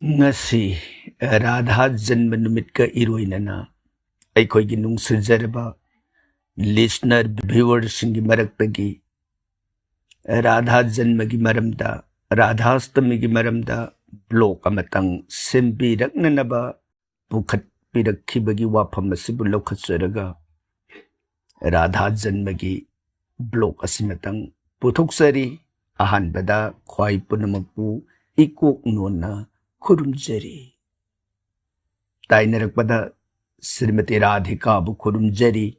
ngasi Radha Janma Numitka Iroinana Aikoigi Nungsujaraba listener viewers singi maraktagi Radha Janmagi maramda Radhastamigi maramda blog amatang sembiraknanaba pukhat pirakhibagi wafam asibu lokhatsaraga Radha Janmagi blog asimatang puthokсari ahanbada khwai punamapu ikok nona khurumjari tainarakpada Srimati Radhika bu khurumjari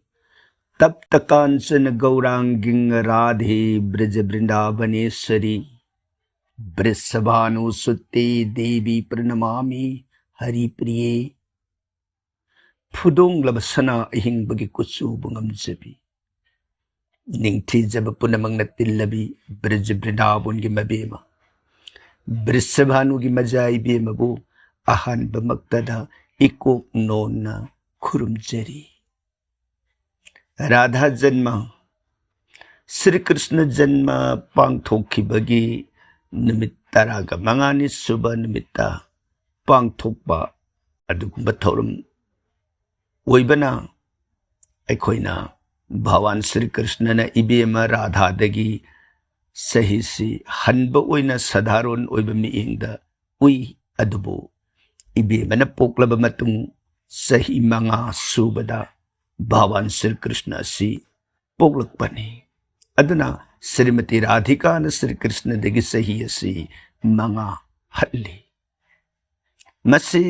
तब तकांचन गौरांगिंग राधे ब्रज वृंदावनेश्वरी वृषभानु सुते देवी प्रणमामि हरि प्रिये फुदोंग लबसना अहिंग बगी कुसु बुंगम जबी निंगथी जब पुनमंग नतिल्लबी ब्रज वृंदावन की मबेमा वृषभानु की मजाई बेमबो अहन बमक्तदा eco नोना खुरुमजरी राधा जन्म श्री कृष्ण जन्म पांगथोखिबगी निमित तरागा मंगानी सुब निमित्ता पांगथोकबा अदुगुंबा थौरम ओइबना अखोइना भगवान श्री कृष्ण न इबेमा राधा दगी सही सी हनब ओइना साधारण ओइब मिइंगदा उइ अदुबो इबेमना पोकलब मतुंग सही मंगा सुबदा भगवान श्री कृष्ण से पोगलकपनी अदना श्रीमती राधिका न श्री कृष्ण देगी सही से मंगा हल्ली मसे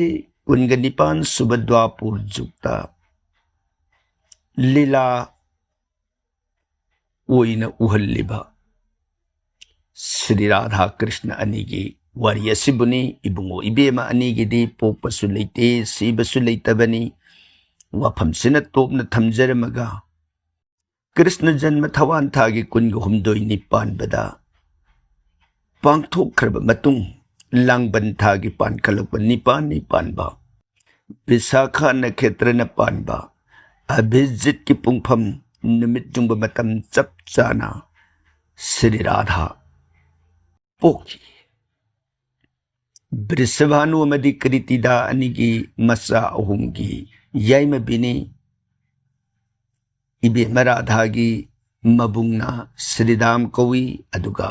उनगनिपान सुबद्वापुर जुक्ता लीला ओइन उहल्लिबा श्री राधा कृष्ण अनिगी वारियसिबुनी इबुंगो इबेमा अनिगी दी पोपसु लेते सीबसु लेतबनी वफम सिन तोपन थमजरमगा कृष्ण जन्म थवान थागी कुनग हुमदोई निपान बदा पांगथोखरब मतुंग लांगबन थागी पान खलक निपान निपान बा विशाखा नक्षत्र न पान बा अभिजित की पुंगफम निमित जुंग मतम चप चाना श्री राधा पोकी वृषभानु अमदी कृतिदा अनिगी मसा अहुंगी याइम बिनी इबे मराधागी मबुंगना श्रीदाम कवि अदुगा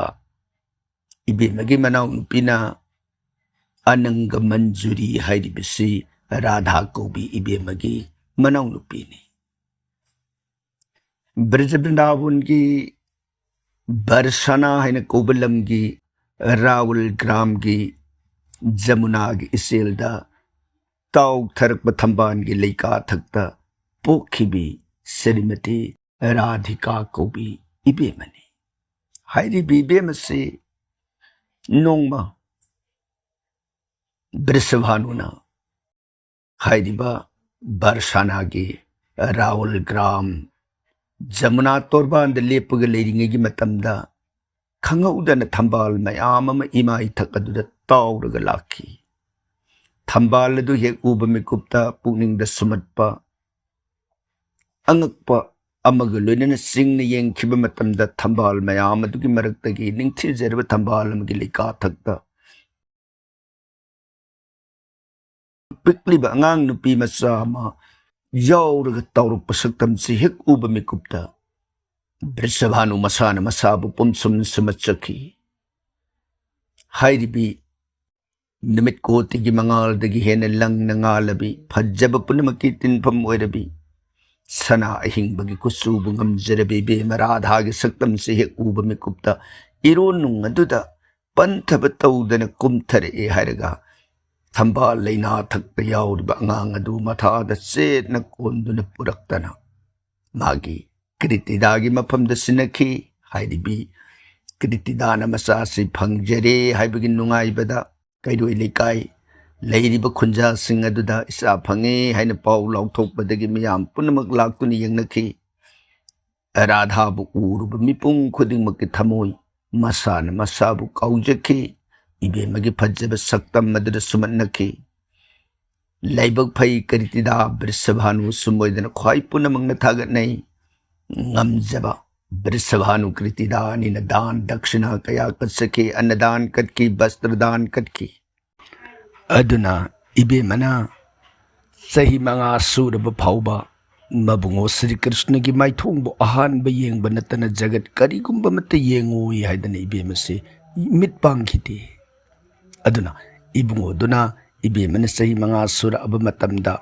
इबे मगी मनाउ नुपिना अनंग मंजूरी हाइरिबिसी राधा कवि इबे मगी मनाउ नुपिनी ब्रज वृंदावन की बरसना है न कोबलम की रावल ग्राम की जमुना की इसेलदा ताउ थरक थम्बान की लेका थकता पोखिबी श्रीमती राधिका को भी इबे मने हाइरी बीबे मसे नोंगमा वृषभानुना हाइरीबा बरसाना की रावल ग्राम जमुना तोरबान लेपग लेरिंगे की मतमदा खंगउदन थम्बाल मयाम इमाई थकदुदा ताउरग लाखी थम्बाल दु हेक उब मिकुप्ता पुनिंग द सुमत्पा अंगक्पा अमग लोइनन सिंग ने येंखिब मतमदा थम्बाल मयाम दुगी मरक्तगी निंगथि जरब थम्बाल मगी लेका थकता पिकलिब अंगांग नुपी मसा मा याउरग ताउरक पसक्तम से हेक उब मिकुप्ता वृषभानु मसान मसाबु पुमसुम समचखी हाइरिबी निमित कोटि की मंगाल दगी हेन लंग नंगालबी फज्जब पुनमकी तिनफम ओइरबी सना अहिंग बगी कुसु बुंगम जरबी बे मराधा के सक्तम से हे उब में कुप्ता इरोनुंग अदुदा पंथब तौदन कुमथर ए हरगा थंबाल लेना थक याउरबा अंगांग अदु मथाद सेत न कोंदुन पुरक्तना मागी कृतिदागी मफम द सिनखी हाइरिबी कृतिदान मसा से फंगजरे हाइबगी नुंगाइबदा कैदोई लेकाई लेरिब खुंजा सिंह अदुदा इसा फंगे हाइन पाउ लाउथोकबदगी मियाम पुनमक लाक्तुनि यंगनखी राधाबु उरुब मिपुंग खुदिंगमक थमोई मसान मसाबु कौजखी इबेमगी फज्जब सक्तम मदुद सुमन्नखी लाइबक फई करितिदा वृषभानु सुमोइदन ख्वाई पुनमंगन थागतनै ngамजबा वृषभानु कृतिदा निन दान दक्षिणा कया कत्सके अन्नदान kutki वस्त्रदान kutki Aduna ibemana sahi manga suraba phauba mabungo Sri Krishna gi maithongbo ahanba yengba natana jagat karigumba mata yengoi haidana ibemase mitpang khiti. Aduna ibungo duna ibemana sahi manga sura aba matamda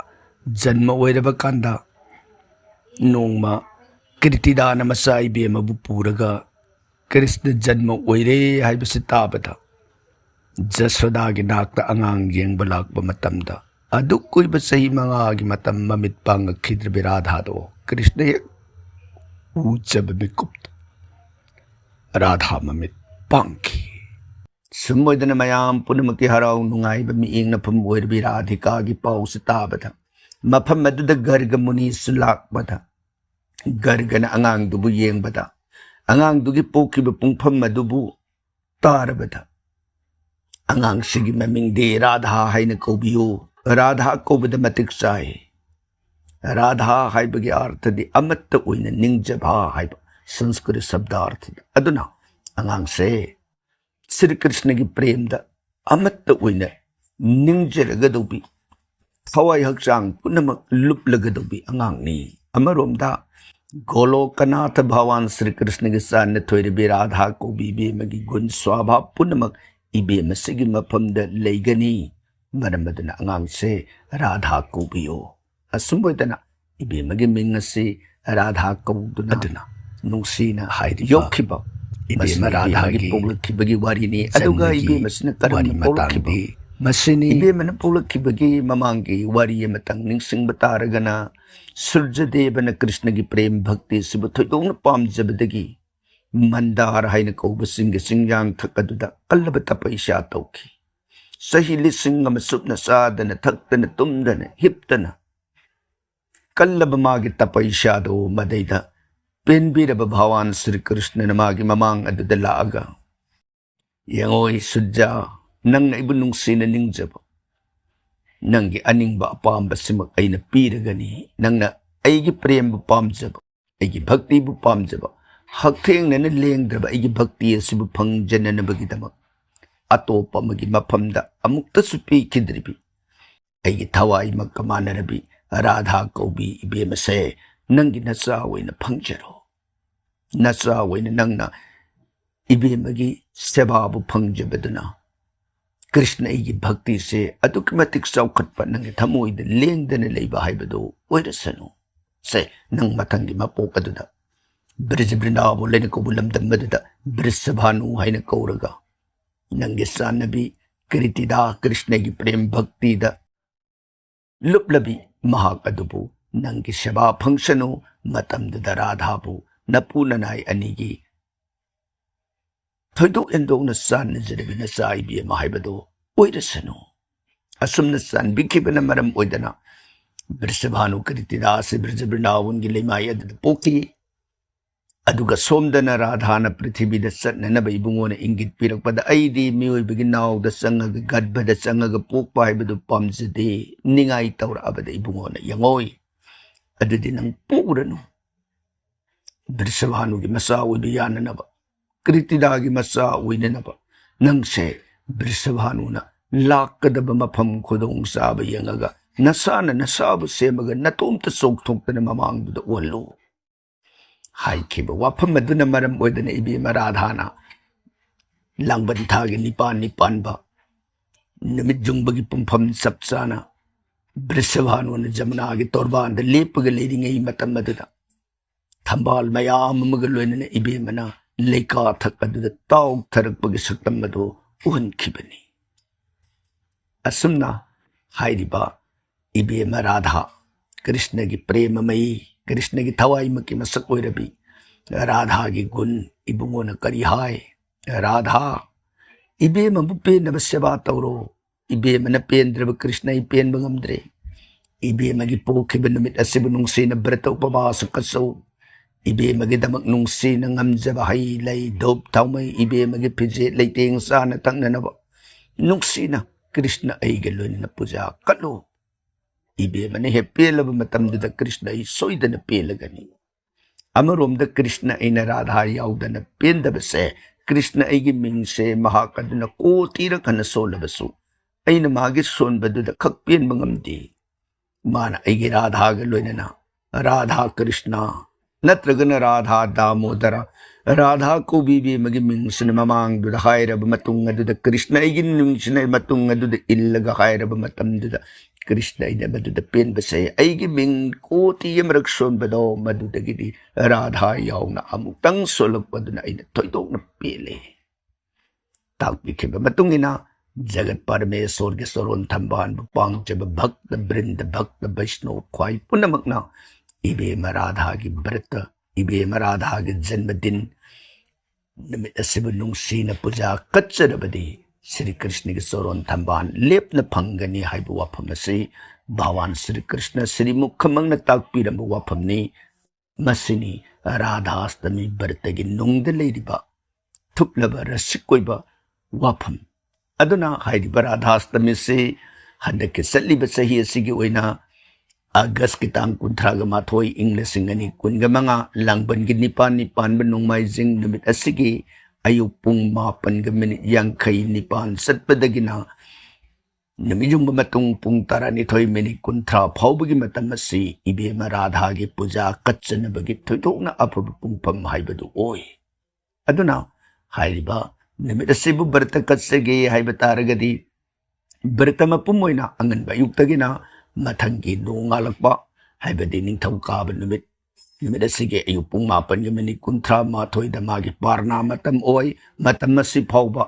janma oiraba kanda nongma Kiritidana masa ibemabu puraga Krishna janma oire haibasi tabada Jasodagi nakta angang yengba lakba matamda aduk kuiba sahi manga gi matam mamit pang khidra Radha do Krishna ye ujab bikupt Radha mamit pangki sumoidana mayam punamaki harau nungai ba miing na pamoir bi Radhika gi pau sa tabada mafam aduda garga muni sulak bada gargana angang dubu yengbada angang dugi pokiba pungpham madubu tarabada angang sige maming de Radha haina kaubiyo Radha kaubada matik sai Radha haibagi artha di amatta oina ningjabha haiba Sanskrit sabdartha aduna angang se Sri Krishna gi prem da amatta oina ningjaragadaubi thawai hakchang punamak luplagadobi angang ni amaromda Golokanath Bhavan Sri Krishna gi san thoiribi Radha kaubibi magi gun swabha punamak ibe masigi mafamda leigani maramaduna angang se Radha kaubiyo asumboidana ibe magi mingasi Radha kauduna aduna nungsina haidi yokhiba ibe Radha gi poglakhibagi warini aduga ibe masina karam poglakhibagi masini ibe mana poglakhibagi mamangi wari amatang ningsingba taragana Surjadevana Krishna gi prem bhakti sibu thoidongna pamjabadagi Mandar haina kauba singa singyang thakaduda kallaba tapaisya tauki sahili singa masupna sadana thaktana tumdana hiptana kallaba magi tapaisya do madaida penbiraba Bhavan Sri Krishna na magi mamang aduda laaga yangoy sudja nang na ibunong sinaningjaba nanggi aningba apamba simak ay napiragani nang na aygi prem pamjaba aygi bhakti bu pamjaba Haktheng na lengdraba aygi bhakti asibu pangjana na bagidamak atopa magi mapamda amukta supi kidribi aygi thawai magkamanarabi Radha kaubi ibemase nanggi nasaway na pangjaro nasaway na nangna ibemagi sebabu pangjabaduna Krishna aygi bhakti se adukimatik saukatpa nangi thamoy da lengdana layba haibado oirasano se nang matangi mapok aduda Brijabrindavu lena kubulam dammadada Brisabhanu haina kauraga nangi sanabi Kiritida Krishna gi prem bhakti da luplabi mahakadubu nangi shaba phangshanu matamda Radhabu napunanai anigi thoidok endok na san jarabi na saibi mahaibado oirasanu asumna san bikibana maram oidana Brisabhanu Kiritida se Brijabrindavun gi lemai adada poki aduga somdana Radhana prithibida satnanaba ibungona ingit pirakpada aidi miyoybagi nawda sangaga gadbada sangaga pokpa haibadu pamjade ningai tawra abada ibungona yangoy adudi nang purano Brisabhanu gi masa oibi yananaba Kiritida gi masa oinanaba nangse Brisabhanu na lakadaba mafam khudong saba yangaga nasana nasabu semaga natomta sokthokta mamangduda wallo Haikiba wapam maduna maram oidana ibema Radhana langban thagi nipan ba namit jungbagi pumpham sapsana Brisabhanu na Jamuna gi torban da lepaga leiringai matam maduna thambal mayam magaloina na ibema na leika thakaduda taug tharakpagi saktam madu uhankibani asumna hairiba ibema Radha Krishna gi prema mai Krishna gi thawai maki masak oirabi Radha gi gun ibungona kari hai Radha ibe mabu pen na basya tawro ibe mana pendraba Krishna i pen bangamdre ibe magi pokhiba namit asibu nung sina brata upabasa kasaw ibe magi damak nung sina ngamjaba hai lay dop tawmay ibe magi pije lay ting sana tang nanaba nung sina Krishna ay galoy na puja kalo ibe mana hepelaba matamda Krishna ay soyda na pelagani amarom da Krishna ay na Radha yawda na pendabase Krishna ay giming se mahakaduna kotira ka na solabaso ꯑꯩꯅ ꯃꯥꯒꯤ ꯁꯣꯟꯕꯗꯨꯗ ꯈꯛ ꯄꯦꯟꯕ ꯉꯝꯗꯦ꯫ ꯃꯥꯅ ꯑꯩꯒꯤ ꯔꯥꯙꯥꯒ ꯂꯣꯏꯅꯅ ꯔꯥꯙꯥ ꯀ꯭ꯔꯤꯁꯅ ꯅꯠꯇ꯭ꯔꯒꯅ ꯔꯥꯙꯥ ꯗꯥꯃꯣꯗꯔ ꯔꯥꯙꯥ ꯀꯧꯕꯤꯕꯤ ꯑꯃꯒꯤ ꯃꯤꯡꯁꯤꯅ ꯃꯃꯥꯡꯗꯨꯗ ꯍꯥꯏꯔꯕ ꯃꯇꯨꯡ ꯑꯗꯨꯗ ꯀ꯭ꯔꯤꯁꯅ ꯑꯩꯒꯤ ꯃꯤꯡꯁꯤꯅ ꯃꯇꯨꯡ ꯑꯗꯨꯗ ꯏꯜꯂꯒ ꯍꯥꯏꯔꯕ ꯃꯇꯝꯗꯨꯗ ꯀ꯭ꯔꯤꯁꯅ ꯑꯩꯅ ꯃꯗꯨꯗ ꯄꯦꯟꯕꯁꯦ ꯑꯩꯒꯤ ꯃꯤꯡ ꯀꯣꯇꯤ ꯑꯃꯔꯛ ꯁꯣꯟꯕꯗꯣ ꯃꯗꯨꯗꯒꯤꯗꯤ ꯔꯥꯙꯥ ꯌꯥꯎꯅ ꯑꯃꯨꯛꯇꯪ ꯁꯣꯜꯂꯛꯄꯗꯨꯅ ꯑꯩꯅ ꯊꯣꯏꯗꯣꯛꯅ ꯄꯦꯜꯂꯦ꯫ ꯇꯥꯛꯄꯤꯈꯤꯕ ꯃꯇꯨꯡ ꯏꯟꯅ जगत परमेश्वर के सरोन थम्बान पांगजब भक्त वृंद भक्त वैष्णव ख्वाई पुनमकना इबेम राधा की व्रत इबेम राधा के जन्मदिन निमित असिब नुंगसीन पूजा कच्चरबदी श्री कृष्ण के सरोन थम्बान लेपन फंगनी हाइब वाफम से भगवान श्री कृष्ण श्री मुखमंगन ताकपीरम वाफमनी मसिनी राधाष्टमी व्रत की नुंगद लेरिबा थुपलब रसिकोइबा वाफम अदुना हाइरिबा राधाष्टमी से हंदक के सलीब सही असिगी ओइना अगस्त की तांग 38 इंग 2015 लांगबन की निपान निपान नोंमाइजिंग नुमित असिगी अयुक पुंग 8:59 सत्पदगिना नुमिजुंग मतुंग पुंग 12:30 फाउबगी मतम असि इबेम राधा की पूजा कच्चनबगी थोइदोकना अफब पुंगफम हाइबदु ओइ। अदुना हाइरिबा निमित असिबु व्रत कच्चगे हाइब तारगदी व्रत मपुम ओइना अंगनबा युक्तगिना मथंगी नोंगालकपा हाइबदी निंगथौकाब निमित निमित असिगे अयु पुंग 8:39 मागी पारना मतम ओइ मतम असि फाउबा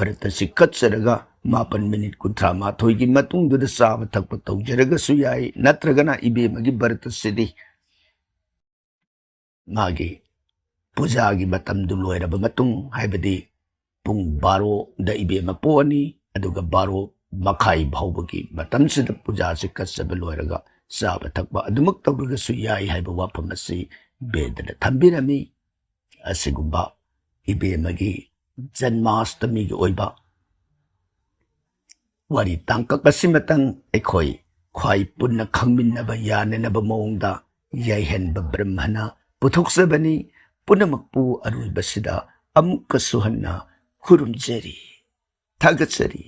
व्रत सि कच्चरगा 8:39 की मतुंगदुदा साब थकप तौजरगसु याई नत्रगना इबेमगी व्रत सिदि मागी पूजा की मतम दु लोइरबा मतुंग हाइबदी पुंग 12 द इबेम पोनी अदुगा 12 मखाई भाउबगी मतम सिद पूजा से कच्चब लोइरगा साब थकप अदुमक तौरगसु याई हाइब वाफम असि बेदन थंबिरमी असिगुंबा इबेमगी जन्माष्टमी की ओइबा वारी तांकक असिमतंग एखोई ख्वाई पुन्न खंगमिन्नबा यानेनबा मौंगदा याइहनबा ब्रह्मना पुथोक्सबनी पुनमकपु अरुइबसिदा अमुक्क सुहन्ना खुरुमजरी थागतसरी।